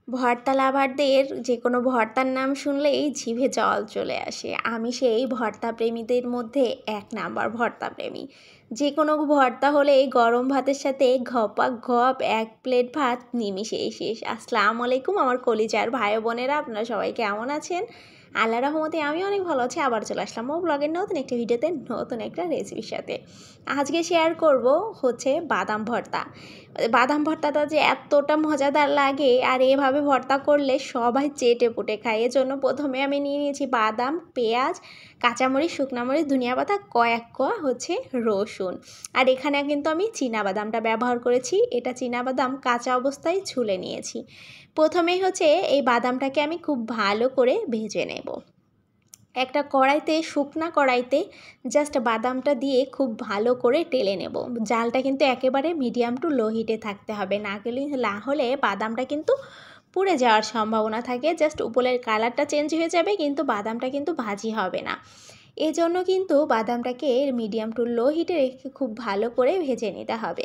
ভর্তা লাভারদের যে কোনো ভর্তার নাম শুনলেই জিভে জল চলে আসে। আমি সেই ভর্তা প্রেমীদের মধ্যে এক নাম্বার ভর্তা প্রেমী। যে কোনো ভর্তা হলেই গরম ভাতের সাথে ঘপাঘপ এক প্লেট ভাত নিমিষেই শেষ। আসসালামু আলাইকুম আমার কলিজার ভাই বোনেরা, আপনারা সবাই কেমন আছেন? আল্লাহর রহমতে আমি অনেক ভালো আছি। আবার চলে আসলাম ও ব্লগের নতুন একটা ভিডিওতে নতুন একটা রেসিপির সাথে। আজকে শেয়ার করব হচ্ছে বাদাম ভর্তা। বাদাম ভর্তাটা যে এতটা মজাদার লাগে, আর এভাবে ভর্তা করলে সবাই চেটে পুটে খায়। এজন্য প্রথমে আমি নিয়ে নিয়েছি বাদাম, পেঁয়াজ, কাঁচামরিচ, শুকনামরিচ, ধনিয়া পাতা, কয়েক কোয়া হচ্ছে রসুন। আর এখানে কিন্তু আমি চীনাবাদামটা ব্যবহার করেছি। এটা চীনাবাদাম কাঁচা অবস্থায় ছুলে নিয়েছি। প্রথমেই হচ্ছে এই বাদামটাকে আমি খুব ভালো করে ভেজে নেব। একটা কড়াইতে, শুকনা কড়াইতে জাস্ট বাদামটা দিয়ে খুব ভালো করে টেলে নেব। জালটা কিন্তু একেবারে মিডিয়াম টু লো হিটে থাকতে হবে, না হলে বাদামটা কিন্তু পুড়ে যাওয়ার সম্ভাবনা থাকে। জাস্ট উপরের কালারটা চেঞ্জ হয়ে যাবে, কিন্তু বাদামটা কিন্তু ভাজি হবে না। এজন্য কিন্তু বাদামটাকে মিডিয়াম টু লো হিটে রেখে খুব ভালো করে ভেজে নিতে হবে।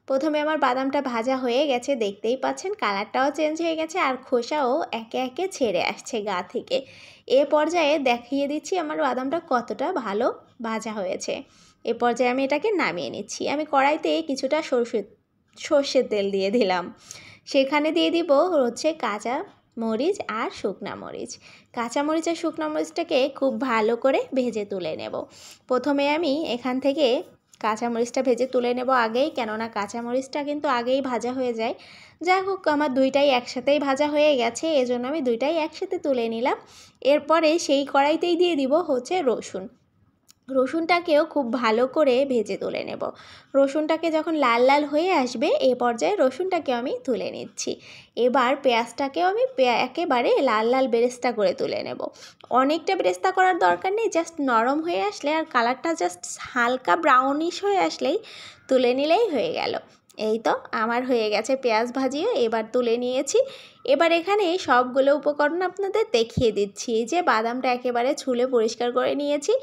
প্রথমে আমার বাদামটা ভাজা হয়ে গেছে, দেখতেই পাচ্ছেন কালারটাও চেঞ্জ হয়ে গেছে, আর খোসাও একে একে ছেড়ে আসছে গা থেকে। এ পর্যায়ে দেখিয়ে দিচ্ছি আমার বাদামটা কতটা ভালো ভাজা হয়েছে। এ পর্যায়ে আমি এটাকে নামিয়ে নিচ্ছি। আমি কড়াইতে কিছুটা সর্ষের তেল দিয়ে দিলাম। সেখানে দিয়ে দিব হচ্ছে কাঁচা মরিচ আর শুকনা মরিচ। কাঁচামরিচ আর শুকনো মরিচটাকে খুব ভালো করে ভেজে তুলে নেব। প্রথমে আমি এখান থেকে কাঁচামরিচটা ভেজে তুলে নেব আগেই, কেননা কাঁচামরিচটা কিন্তু আগেই ভাজা হয়ে যায়। যাই হোক, আমার দুইটাই একসাথেই ভাজা হয়ে গেছে, এজন্য আমি দুইটাই একসাথে তুলে নিলাম। এরপরে সেই কড়াইতেই দিয়ে দিব হচ্ছে রসুন। রসুনটাকেও খুব ভালো করে ভেজে তুলে নেব। রসুনটাকে যখন লাল লাল হয়ে আসবে, এ পর্যায়ে রসুনটাকে আমি তুলে নিচ্ছি। এবার পেঁয়াজটাকেও আমি একেবারে লাল লাল বেরেস্তা করে তুলে নেব। অনেকটা বেরেস্তা করার দরকার নেই, জাস্ট নরম হয়ে আসলে আর কালারটা জাস্ট হালকা ব্রাউনিশ হয়ে আসলেই তুলে নিলেই হয়ে গেল। এই তো আমার হয়ে গেছে পেঁয়াজ ভাজিও, এবার তুলে নিয়েছি। এবার এখানে সবগুলো উপকরণ আপনাদের দেখিয়ে দিচ্ছি। যে বাদামটা একেবারে ছুলে পরিষ্কার করে নিয়েছি,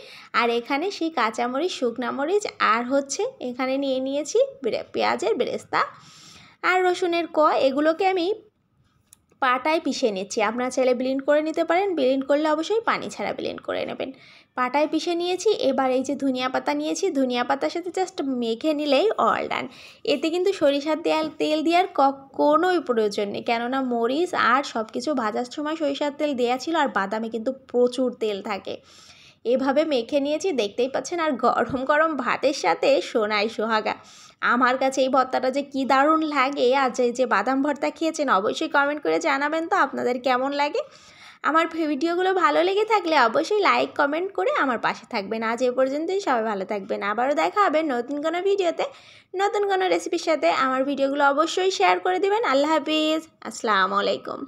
আর এখানে সেই কাঁচামরিচ, শুকনামরিচ, আর হচ্ছে এখানে নিয়ে নিয়েছি পেঁয়াজের বেরেস্তা আর রসুনের কোয়া। এগুলোকে আমি পাটায় পিষে নিচ্ছি। আপনারা চাইলে ব্লেন্ড করে নিতে পারেন, ব্লেন্ড করলে অবশ্যই পানি ছাড়া ব্লেন্ড করে নেবেন। পাটায় পিষে নিয়েছি। এবার এই যে ধনিয়া পাতা নিয়েছি, ধনিয়া পাতার সাথে জাস্ট মেখে নিলেই অল ডান। এতে কিন্তু সরিষার তেল দেওয়ার কোনোই প্রয়োজন নেই, কেননা মরিচ আর সব কিছু ভাজার সময় সরিষার তেল দেওয়া ছিল, আর বাদামে কিন্তু প্রচুর তেল থাকে। এভাবে মেখে নিয়েছি, দেখতেই পাচ্ছেন। আর গরম গরম ভাতের সাথে সোনাই সোহাগা। আমার কাছে এই ভর্তাটা যে কী দারুণ লাগে। আর যে বাদাম ভর্তা খেয়েছেন অবশ্যই কমেন্ট করে জানাবেন তো আপনাদের কেমন লাগে। আমার ভিডিওগুলো ভালো লেগে থাকলে অবশ্যই লাইক কমেন্ট করে আমার পাশে থাকবেন। আজ এ পর্যন্তই, সবাই ভালো থাকবেন। আবারও দেখা হবে নতুন কোনো ভিডিওতে, নতুন কোনো রেসিপির সাথে। আমার ভিডিওগুলো অবশ্যই শেয়ার করে দিবেন। আল্লাহ হাফিজ, আসসালামু আলাইকুম।